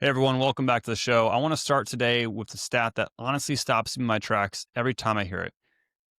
Hey everyone, welcome back to the show. I want to start today with a stat that honestly stops me in my tracks every time I hear it.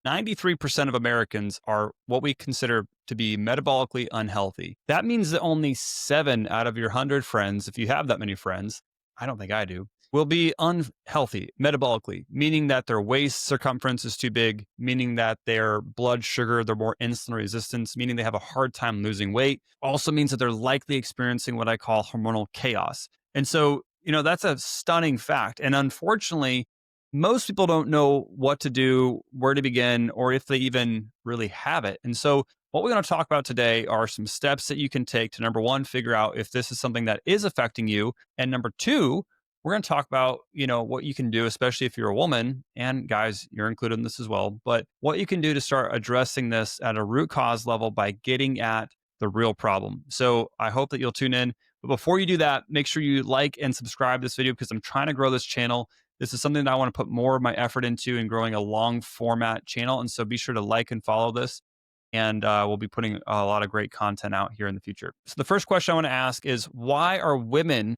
93% of Americans are what we consider to be metabolically unhealthy. That means that only 7 out of your 100 friends, if you have that many friends, I don't think I do, will be unhealthy metabolically, meaning that their waist circumference is too big, meaning that their blood sugar, they're more insulin resistance, meaning they have a hard time losing weight. Also means that they're likely experiencing what I call hormonal chaos. And so, that's a stunning fact. And unfortunately, most people don't know what to do, where to begin, or if they even really have it. And so, what we're going to talk about today are some steps that you can take to number one, figure out if this is something that is affecting you. And number two, we're going to talk about, what you can do, especially if you're a woman, and guys, you're included in this as well, but what you can do to start addressing this at a root cause level by getting at the real problem. So I hope that you'll tune in. But before you do that, make sure you like and subscribe to this video because I'm trying to grow this channel. This is something that I want to put more of my effort into in growing a long format channel. And so be sure to like and follow this. And we'll be putting a lot of great content out here in the future. So the first question I want to ask is, why are women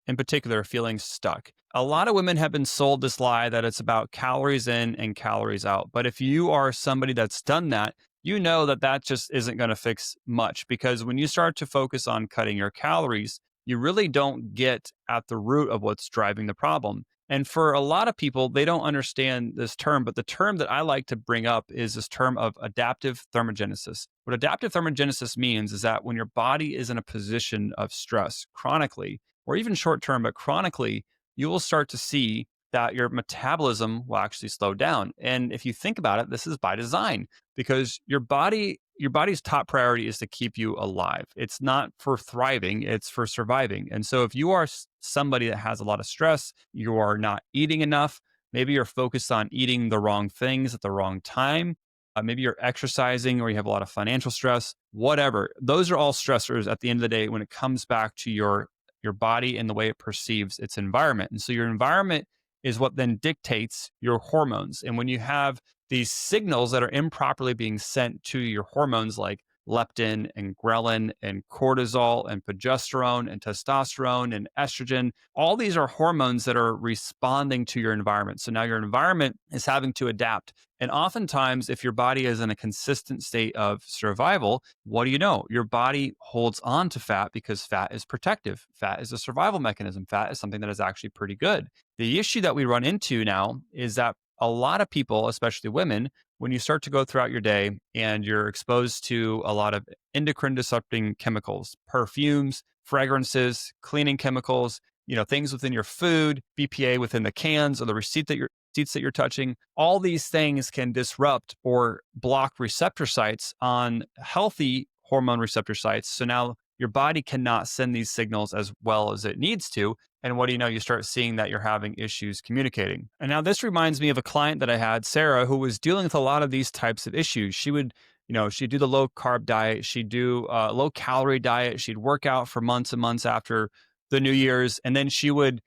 in particular feeling stuck? A lot of women have been sold this lie that it's about calories in and calories out. But if you are somebody that's done that, you know that that just isn't going to fix much, because when you start to focus on cutting your calories, you really don't get at the root of what's driving the problem. And for a lot of people, they don't understand this term, but the term that I like to bring up is this term of adaptive thermogenesis. What adaptive thermogenesis means is that when your body is in a position of stress chronically, or even short term, but chronically, you will start to see that your metabolism will actually slow down. And if you think about it, this is by design, because your body's top priority is to keep you alive. It's not for thriving, it's for surviving. And so if you are somebody that has a lot of stress, you are not eating enough, maybe you're focused on eating the wrong things at the wrong time, maybe you're exercising or you have a lot of financial stress, whatever. Those are all stressors at the end of the day when it comes back to your body and the way it perceives its environment. And so your environment is what then dictates your hormones. And when you have these signals that are improperly being sent to your hormones like leptin and ghrelin and cortisol and progesterone and testosterone and estrogen, all these are hormones that are responding to your environment. So now your environment is having to adapt. And oftentimes, if your body is in a consistent state of survival, what do you know? Your body holds on to fat because fat is protective. Fat is a survival mechanism. Fat is something that is actually pretty good. The issue that we run into now is that a lot of people, especially women, when you start to go throughout your day and you're exposed to a lot of endocrine disrupting chemicals, perfumes, fragrances, cleaning chemicals, things within your food, BPA within the cans or the receipts that you're touching, all these things can disrupt or block receptor sites on healthy hormone receptor sites. So now your body cannot send these signals as well as it needs to. And what do you know? You start seeing that you're having issues communicating. And now this reminds me of a client that I had, Sarah, who was dealing with a lot of these types of issues. She would, she'd do the low carb diet. She'd do a low calorie diet. She'd work out for months and months after the New Year's. And then she would,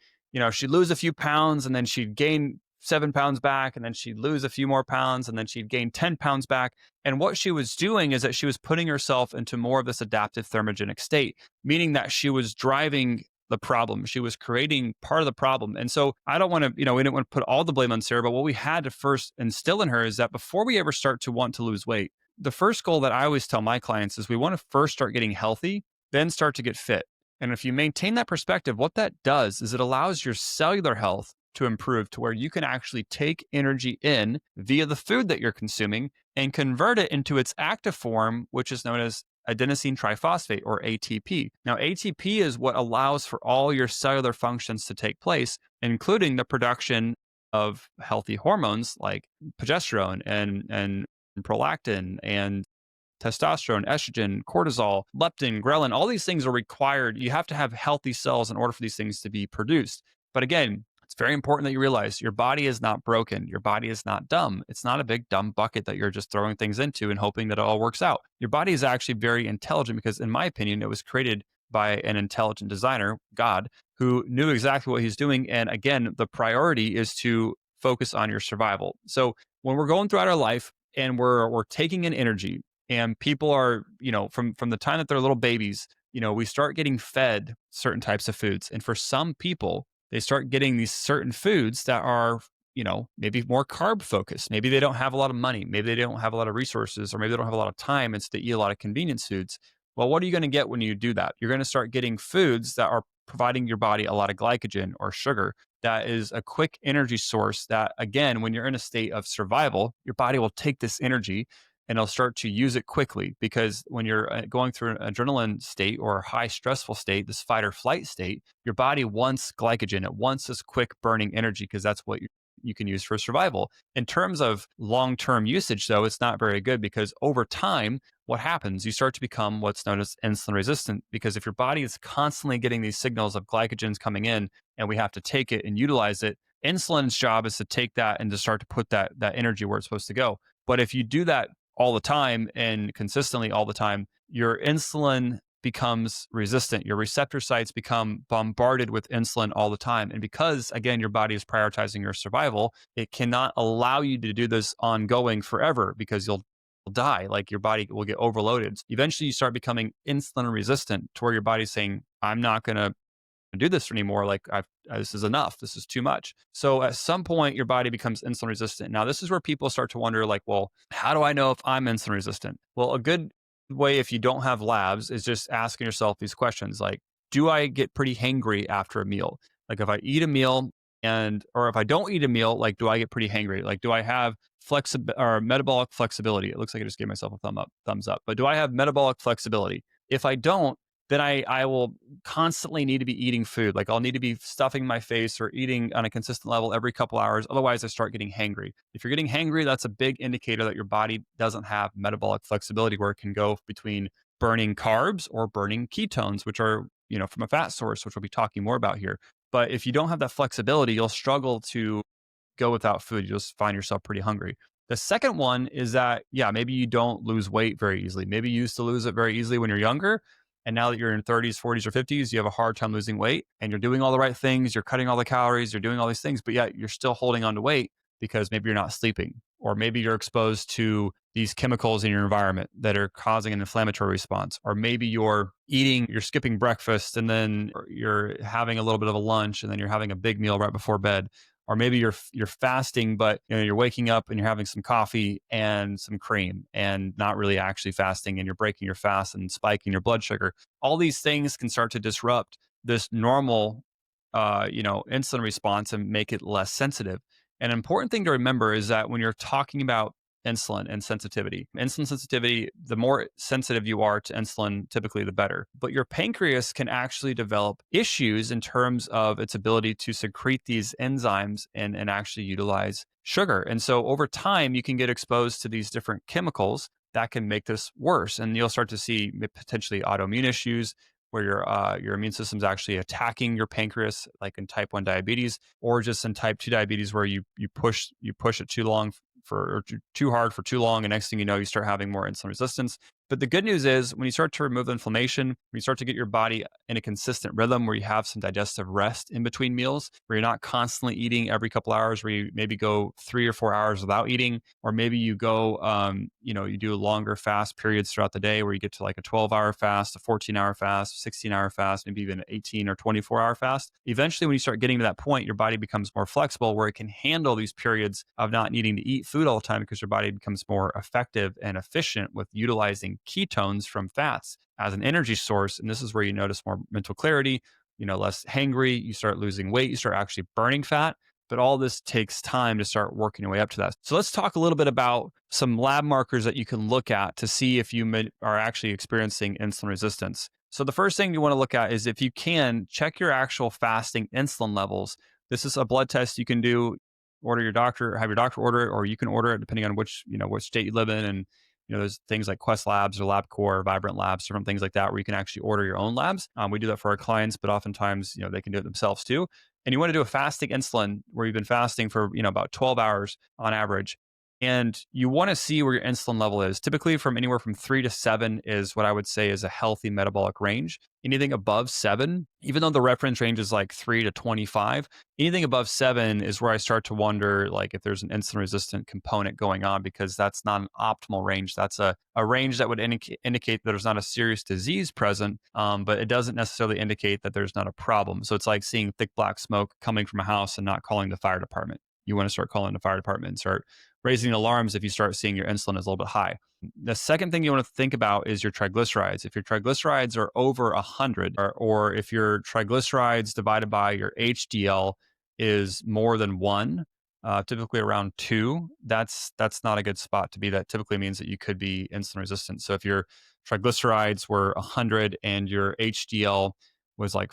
she'd lose a few pounds and then she'd gain 7 pounds back, and then she'd lose a few more pounds, and then she'd gain 10 pounds back. And what she was doing is that she was putting herself into more of this adaptive thermogenic state, meaning that she was driving the problem. She was creating part of the problem. And so I don't want to, we didn't want to put all the blame on Sarah, but what we had to first instill in her is that before we ever start to want to lose weight, the first goal that I always tell my clients is we want to first start getting healthy, then start to get fit. And if you maintain that perspective, what that does is it allows your cellular health to improve to where you can actually take energy in via the food that you're consuming and convert it into its active form, which is known as adenosine triphosphate or ATP. Now, ATP is what allows for all your cellular functions to take place, including the production of healthy hormones like progesterone and prolactin and testosterone, estrogen, cortisol, leptin, ghrelin. All these things are required. You have to have healthy cells in order for these things to be produced. But again, it's very important that you realize your body is not broken. Your body is not dumb. It's not a big dumb bucket that you're just throwing things into and hoping that it all works out. Your body is actually very intelligent because, in my opinion, it was created by an intelligent designer, God, who knew exactly what he's doing. And again, the priority is to focus on your survival. So when we're going throughout our life and we're taking in energy, and people are, from the time that they're little babies, we start getting fed certain types of foods. And for some people, they start getting these certain foods that are, maybe more carb focused. Maybe they don't have a lot of money. Maybe they don't have a lot of resources, or maybe they don't have a lot of time. And so they eat a lot of convenience foods. Well, what are you going to get when you do that? You're going to start getting foods that are providing your body a lot of glycogen or sugar. That is a quick energy source that, again, when you're in a state of survival, your body will take this energy and it'll start to use it quickly, because when you're going through an adrenaline state or a high stressful state, this fight or flight state, your body wants glycogen. It wants this quick burning energy because that's what you can use for survival. In terms of long-term usage, though, it's not very good, because over time, what happens? You start to become what's known as insulin resistant, because if your body is constantly getting these signals of glycogens coming in and we have to take it and utilize it, insulin's job is to take that and to start to put that energy where it's supposed to go. But if you do that all the time and consistently all the time, your insulin becomes resistant. Your receptor sites become bombarded with insulin all the time. And because, again, your body is prioritizing your survival, it cannot allow you to do this ongoing forever, because you'll die. Like, your body will get overloaded. Eventually, you start becoming insulin resistant to where your body's saying, I'm not going to do this anymore. Like, this is enough. This is too much. So at some point, your body becomes insulin resistant. Now, this is where people start to wonder, like, well, how do I know if I'm insulin resistant? Well, a good way, if you don't have labs, is just asking yourself these questions. Like, do I get pretty hangry after a meal? Like, if I eat a meal or if I don't eat a meal, like, do I get pretty hangry? Like, do I have metabolic flexibility? It looks like I just gave myself a thumbs up, but do I have metabolic flexibility? If I don't, then I will constantly need to be eating food. Like, I'll need to be stuffing my face or eating on a consistent level every couple hours. Otherwise, I start getting hangry. If you're getting hangry, that's a big indicator that your body doesn't have metabolic flexibility, where it can go between burning carbs or burning ketones, which are, from a fat source, which we'll be talking more about here. But if you don't have that flexibility, you'll struggle to go without food. You'll just find yourself pretty hungry. The second one is that, maybe you don't lose weight very easily. Maybe you used to lose it very easily when you're younger. And now that you're in 30s, 40s, or 50s, you have a hard time losing weight, and you're doing all the right things. You're cutting all the calories. You're doing all these things, but yet you're still holding on to weight because maybe you're not sleeping, or maybe you're exposed to these chemicals in your environment that are causing an inflammatory response, or maybe you're skipping breakfast, and then you're having a little bit of a lunch, and then you're having a big meal right before bed. Or maybe you're fasting, but you're waking up and you're having some coffee and some cream and not really actually fasting, and you're breaking your fast and spiking your blood sugar. All these things can start to disrupt this normal, insulin response and make it less sensitive. An important thing to remember is that when you're talking about insulin sensitivity, the more sensitive you are to insulin, typically the better. But your pancreas can actually develop issues in terms of its ability to secrete these enzymes and actually utilize sugar. And so over time, you can get exposed to these different chemicals that can make this worse. And you'll start to see potentially autoimmune issues, where your immune system's actually attacking your pancreas, like in type 1 diabetes, or just in type 2 diabetes, where you push it too long or too hard for too long, and next thing you know, you start having more insulin resistance. But the good news is, when you start to remove inflammation, when you start to get your body in a consistent rhythm where you have some digestive rest in between meals, where you're not constantly eating every couple hours, where you maybe go 3 or 4 hours without eating, or maybe you go, you do longer fast periods throughout the day, where you get to like a 12-hour fast, a 14-hour fast, 16-hour fast, maybe even an 18 or 24-hour fast. Eventually, when you start getting to that point, your body becomes more flexible, where it can handle these periods of not needing to eat food all the time, because your body becomes more effective and efficient with utilizing ketones from fats as an energy source. And this is where you notice more mental clarity, less hangry, you start losing weight, you start actually burning fat. But all this takes time to start working your way up to that. So let's talk a little bit about some lab markers that you can look at to see if you are actually experiencing insulin resistance. So the first thing you want to look at is, if you can, check your actual fasting insulin levels. This is a blood test you can do. Have your doctor order it, or you can order it depending on which state you live in. And there's things like Quest Labs or LabCorp, Vibrant Labs, different things like that, where you can actually order your own labs. We do that for our clients, but oftentimes, they can do it themselves too. And you want to do a fasting insulin where you've been fasting for, about 12 hours on average. And you want to see where your insulin level is. Typically, from anywhere from 3 to 7 is what I would say is a healthy metabolic range. Anything above 7, even though the reference range is like 3 to 25, anything above 7 is where I start to wonder like if there's an insulin resistant component going on, because that's not an optimal range. That's a range that would indicate that there's not a serious disease present, but it doesn't necessarily indicate that there's not a problem. So it's like seeing thick black smoke coming from a house and not calling the fire department. You want to start calling the fire department and start raising alarms if you start seeing your insulin is a little bit high. The second thing you want to think about is your triglycerides. If your triglycerides are over 100, or if your triglycerides divided by your HDL is more than 1, typically around 2, that's not a good spot to be. That typically means that you could be insulin resistant. So if your triglycerides were 100 and your HDL was like,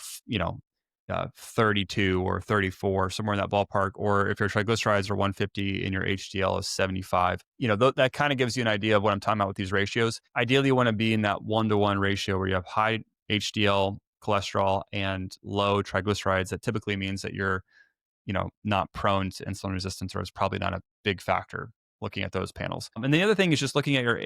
32 or 34, somewhere in that ballpark, or if your triglycerides are 150 and your HDL is 75, that kind of gives you an idea of what I'm talking about with these ratios. Ideally, you want to be in that 1-to-1 ratio where you have high HDL cholesterol and low triglycerides. That typically means that you're, not prone to insulin resistance, or it's probably not a big factor looking at those panels. And the other thing is just looking at your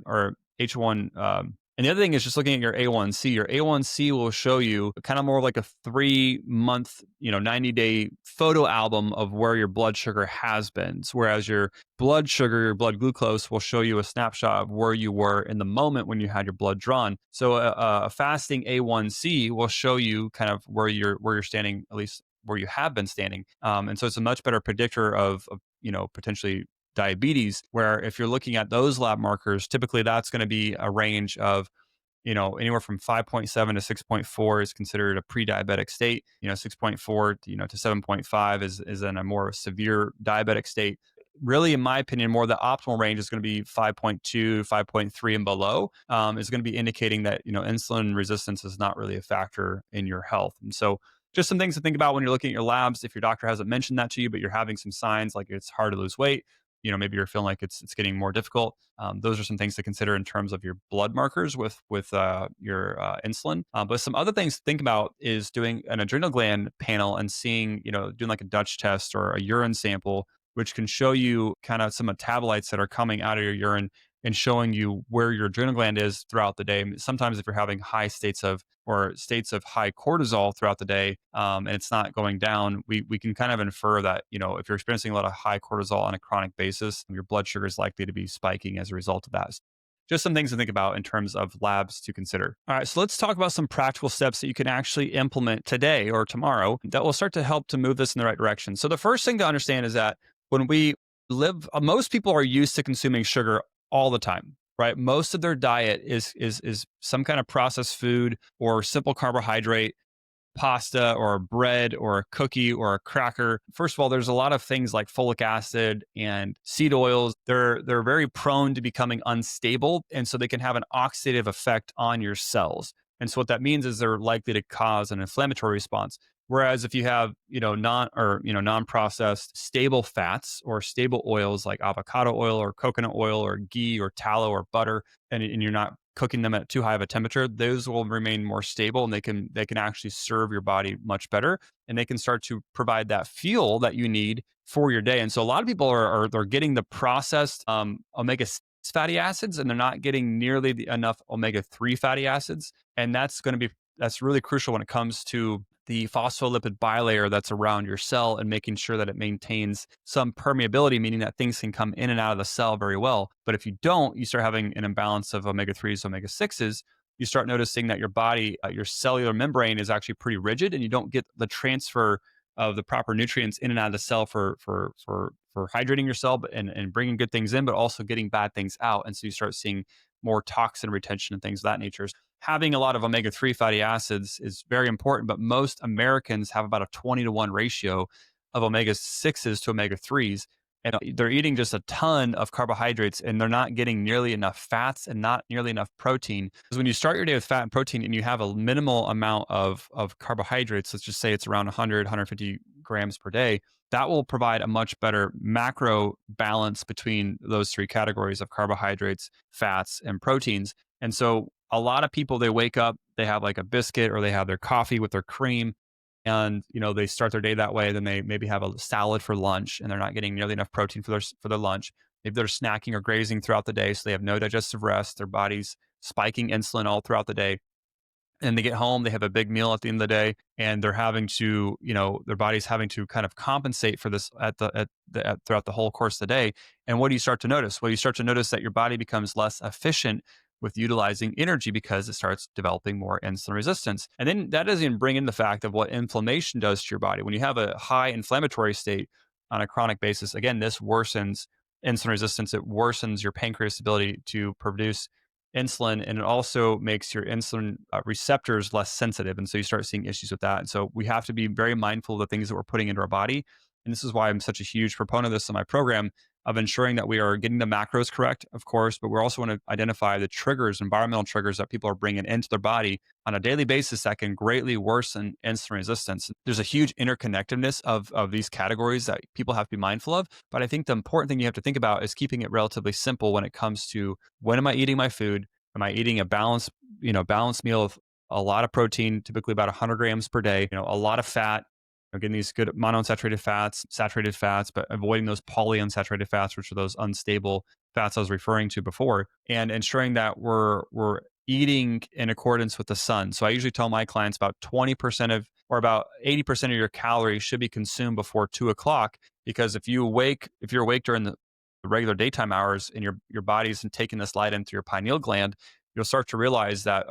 or H1. And the other thing is just looking at your A1C. Your A1C will show you kind of more like a 3-month, 90-day photo album of where your blood sugar has been. So whereas your blood sugar, your blood glucose will show you a snapshot of where you were in the moment when you had your blood drawn. So a fasting A1C will show you kind of where you're standing, at least where you have been standing. And so it's a much better predictor of potentially diabetes, where if you're looking at those lab markers, typically that's going to be a range of, anywhere from 5.7 to 6.4 is considered a pre-diabetic state. 6.4 to 7.5 is in a more severe diabetic state. Really, in my opinion, more the optimal range is going to be 5.2, 5.3 and below, is going to be indicating that, insulin resistance is not really a factor in your health. And so just some things to think about when you're looking at your labs. If your doctor hasn't mentioned that to you, but you're having some signs like it's hard to lose weight, maybe you're feeling like it's getting more difficult. Those are some things to consider in terms of your blood markers with your insulin. But some other things to think about is doing an adrenal gland panel and seeing, doing like a Dutch test or a urine sample, which can show you kind of some metabolites that are coming out of your urine and showing you where your adrenal gland is throughout the day. Sometimes if you're having states of high cortisol throughout the day, and it's not going down, we can kind of infer that, if you're experiencing a lot of high cortisol on a chronic basis, your blood sugar is likely to be spiking as a result of that. Just some things to think about in terms of labs to consider. All right, so let's talk about some practical steps that you can actually implement today or tomorrow that will start to help to move this in the right direction. So the first thing to understand is that when we live, most people are used to consuming sugar all the time, right? Most of their diet is some kind of processed food or simple carbohydrate, pasta or bread or a cookie or a cracker. First of all, there's a lot of things like folic acid and seed oils. They're very prone to becoming unstable, and so they can have an oxidative effect on your cells. And so what that means is they're likely to cause an inflammatory response. Whereas if you have, non-processed stable fats or stable oils like avocado oil or coconut oil or ghee or tallow or butter, and you're not cooking them at too high of a temperature, those will remain more stable, and they can actually serve your body much better, and they can start to provide that fuel that you need for your day. And so a lot of people they're getting the processed omega-6 fatty acids, and they're not getting nearly enough omega-3 fatty acids. And that's really crucial when it comes to the phospholipid bilayer that's around your cell and making sure that it maintains some permeability, meaning that things can come in and out of the cell very well. But if you don't, you start having an imbalance of omega-3s, omega-6s. You start noticing that your body, your cellular membrane is actually pretty rigid, and you don't get the transfer of the proper nutrients in and out of the cell for hydrating your cell and bringing good things in, but also getting bad things out. And so you start seeing more toxin retention and things of that nature. Having a lot of omega-3 fatty acids is very important, but most Americans have about a 20-to-1 ratio of omega-6s to omega-3s. And they're eating just a ton of carbohydrates, and they're not getting nearly enough fats and not nearly enough protein. Because when you start your day with fat and protein and you have a minimal amount of carbohydrates, let's just say it's around 100, 150 grams per day, that will provide a much better macro balance between those three categories of carbohydrates, fats, and proteins. And so a lot of people, they wake up, they have like a biscuit or they have their coffee with their cream, and they start their day that way. Then they maybe have a salad for lunch, and they're not getting nearly enough protein for their lunch. Maybe they're snacking or grazing throughout the day, so they have no digestive rest. Their body's spiking insulin all throughout the day, and they get home, they have a big meal at the end of the day, and they're having to, their body's having to kind of compensate for this throughout the whole course of the day. And what do you start to notice? Well, you start to notice that your body becomes less efficient with utilizing energy because it starts developing more insulin resistance. And then that doesn't even bring in the fact of what inflammation does to your body. When you have a high inflammatory state on a chronic basis, again, this worsens insulin resistance. It worsens your pancreas' ability to produce insulin, and it also makes your insulin receptors less sensitive, and so you start seeing issues with that. And so we have to be very mindful of the things that we're putting into our body, and this is why I'm such a huge proponent of this in my program, of ensuring that we are getting the macros correct, of course, but we're also want to identify the triggers, environmental triggers that people are bringing into their body on a daily basis that can greatly worsen insulin resistance. There's a huge interconnectedness of these categories that people have to be mindful of, but I think the important thing you have to think about is keeping it relatively simple when it comes to, when am I eating my food? Am I eating a balanced meal of a lot of protein, typically about 100 grams per day, a lot of fat, getting these good monounsaturated fats, saturated fats, but avoiding those polyunsaturated fats, which are those unstable fats I was referring to before, and ensuring that we're eating in accordance with the sun. So I usually tell my clients about 20% of, or about 80% of your calories should be consumed before 2 o'clock, because if you're awake during the regular daytime hours and your body's taking this light into your pineal gland, you'll start to realize that,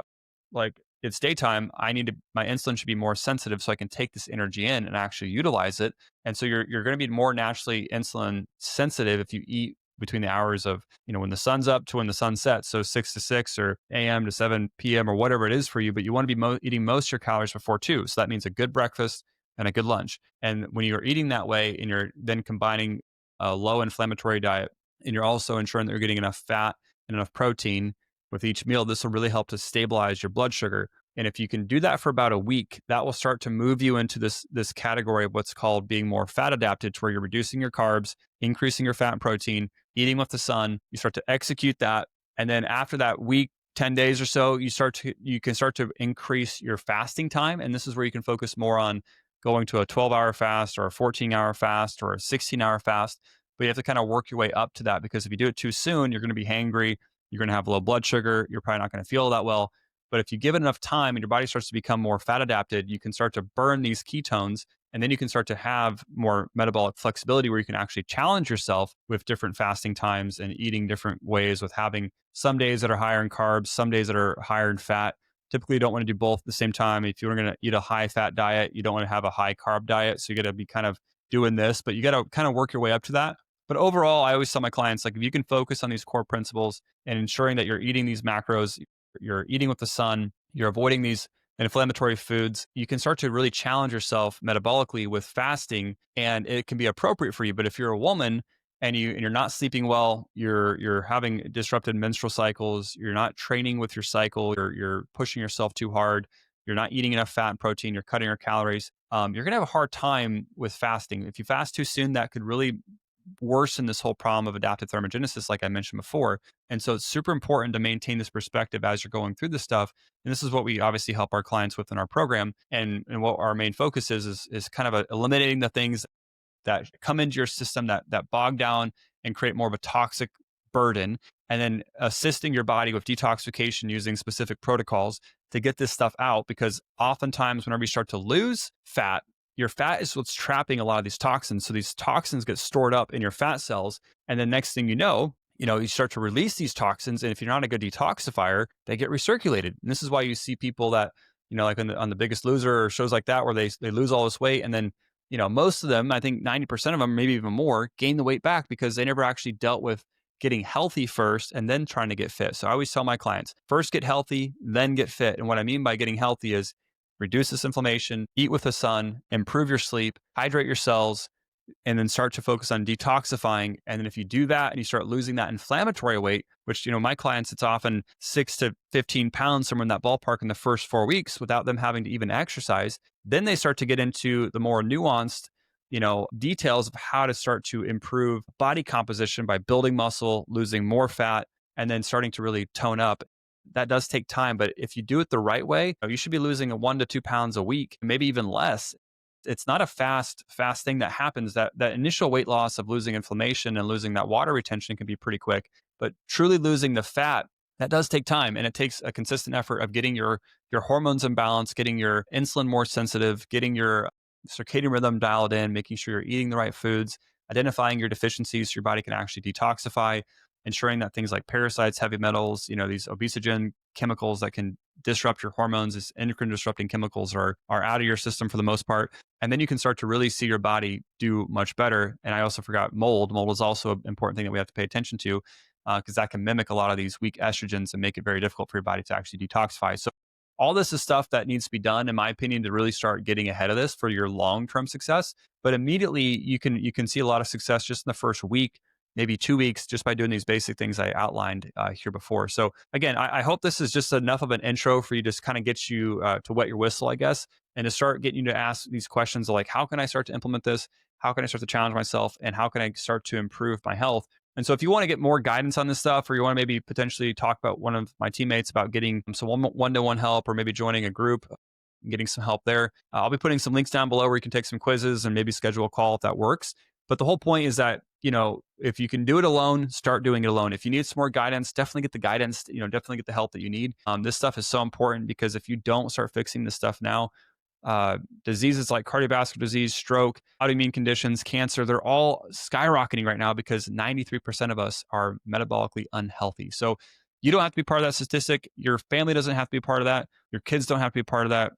like, it's daytime, my insulin should be more sensitive so I can take this energy in and actually utilize it. And so you're going to be more naturally insulin sensitive if you eat between the hours of, when the sun's up to when the sun sets. So 6 to 6 or AM to 7 PM or whatever it is for you, but you want to be eating most of your calories before 2. So that means a good breakfast and a good lunch. And when you're eating that way and you're then combining a low inflammatory diet, and you're also ensuring that you're getting enough fat and enough protein with each meal, this will really help to stabilize your blood sugar. And if you can do that for about a week, that will start to move you into this category of what's called being more fat adapted, to where you're reducing your carbs, increasing your fat and protein, eating with the sun. You start to execute that. And then after that week, 10 days or so, you can start to increase your fasting time. And this is where you can focus more on going to a 12-hour fast or a 14-hour fast or a 16-hour fast. But you have to kind of work your way up to that, because if you do it too soon, you're going to be hangry. You're going to have low blood sugar. You're probably not going to feel that well. But if you give it enough time and your body starts to become more fat adapted, you can start to burn these ketones, and then you can start to have more metabolic flexibility, where you can actually challenge yourself with different fasting times and eating different ways, with having some days that are higher in carbs, some days that are higher in fat. Typically, you don't want to do both at the same time. If you're going to eat a high fat diet, you don't want to have a high carb diet. So you got to be kind of doing this, but you got to kind of work your way up to that. But overall, I always tell my clients, like, if you can focus on these core principles and ensuring that you're eating these macros, you're eating with the sun, you're avoiding these inflammatory foods, you can start to really challenge yourself metabolically with fasting, and it can be appropriate for you. But if you're a woman and you're not sleeping well, you're having disrupted menstrual cycles, you're not training with your cycle, you're pushing yourself too hard, you're not eating enough fat and protein, you're cutting your calories, you're going to have a hard time with fasting. If you fast too soon, that could really worsen this whole problem of adaptive thermogenesis, like I mentioned before. And so it's super important to maintain this perspective as you're going through this stuff. And this is what we obviously help our clients with in our program. And what our main focus is kind of eliminating the things that come into your system that bog down and create more of a toxic burden, and then assisting your body with detoxification using specific protocols to get this stuff out. Because oftentimes whenever you start to lose fat, your fat is what's trapping a lot of these toxins. So these toxins get stored up in your fat cells. And then next thing you know, you start to release these toxins. And if you're not a good detoxifier, they get recirculated. And this is why you see people that, like on the Biggest Loser or shows like that, where they lose all this weight. And then, most of them, I think 90% of them, maybe even more, gain the weight back because they never actually dealt with getting healthy first and then trying to get fit. So I always tell my clients, first get healthy, then get fit. And what I mean by getting healthy is reduce this inflammation, eat with the sun, improve your sleep, hydrate your cells, and then start to focus on detoxifying. And then if you do that and you start losing that inflammatory weight, which, my clients, it's often 6 to 15 pounds, somewhere in that ballpark in the first 4 weeks without them having to even exercise, then they start to get into the more nuanced, details of how to start to improve body composition by building muscle, losing more fat, and then starting to really tone up. that does take time. But if you do it the right way, you should be losing a 1 to 2 pounds a week, maybe even less. It's not a fast thing that happens. That initial weight loss of losing inflammation and losing that water retention can be pretty quick. But truly losing the fat, that does take time, and it takes a consistent effort of getting your hormones in balance, getting your insulin more sensitive, getting your circadian rhythm dialed in, making sure you're eating the right foods, identifying your deficiencies so your body can actually detoxify, ensuring that things like parasites, heavy metals, these obesogen chemicals that can disrupt your hormones, these endocrine disrupting chemicals are out of your system for the most part. And then you can start to really see your body do much better. And I also forgot mold. Mold is also an important thing that we have to pay attention to because that can mimic a lot of these weak estrogens and make it very difficult for your body to actually detoxify. So all this is stuff that needs to be done, in my opinion, to really start getting ahead of this for your long-term success. But immediately you can see a lot of success just in the first week, maybe 2 weeks, just by doing these basic things I outlined here before. So again, I hope this is just enough of an intro for you, just kind of get you to wet your whistle, I guess, and to start getting you to ask these questions like, how can I start to implement this? How can I start to challenge myself? And how can I start to improve my health? And so if you want to get more guidance on this stuff, or you want to maybe potentially talk about one of my teammates about getting some one-to-one help, or maybe joining a group, getting some help there, I'll be putting some links down below where you can take some quizzes and maybe schedule a call if that works. But the whole point is that, if you can do it alone, start doing it alone. If you need some more guidance, definitely get the guidance, definitely get the help that you need. This stuff is so important because if you don't start fixing this stuff now, diseases like cardiovascular disease, stroke, autoimmune conditions, cancer, they're all skyrocketing right now because 93% of us are metabolically unhealthy. So you don't have to be part of that statistic. Your family doesn't have to be part of that. Your kids don't have to be part of that.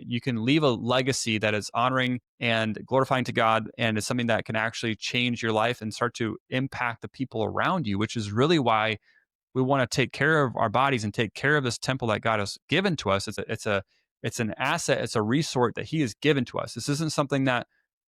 You can leave a legacy that is honoring and glorifying to God, and it's something that can actually change your life and start to impact the people around you, which is really why we want to take care of our bodies and take care of this temple that God has given to us. It's an asset. It's a resource that He has given to us. This isn't something that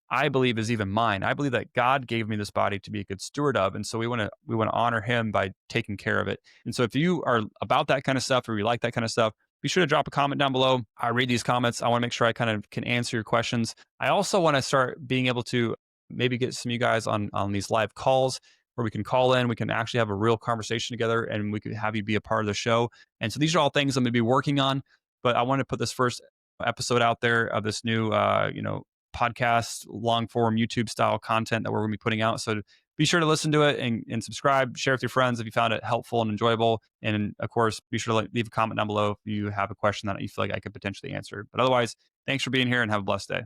I believe is even mine. I believe that God gave me this body to be a good steward of, and so we want to honor Him by taking care of it. And so if you are about that kind of stuff, or you like that kind of stuff, be sure to drop a comment down below. I read these comments. I want to make sure I kind of can answer your questions. I also want to start being able to maybe get some of you guys on these live calls where we can call in, we can actually have a real conversation together, and we could have you be a part of the show. And so these are all things I'm going to be working on, but I want to put this first episode out there of this new, podcast, long form YouTube style content that we're going to be putting out. So be sure to listen to it and subscribe, share with your friends if you found it helpful and enjoyable. And of course, be sure to leave a comment down below if you have a question that you feel like I could potentially answer. But otherwise, thanks for being here and have a blessed day.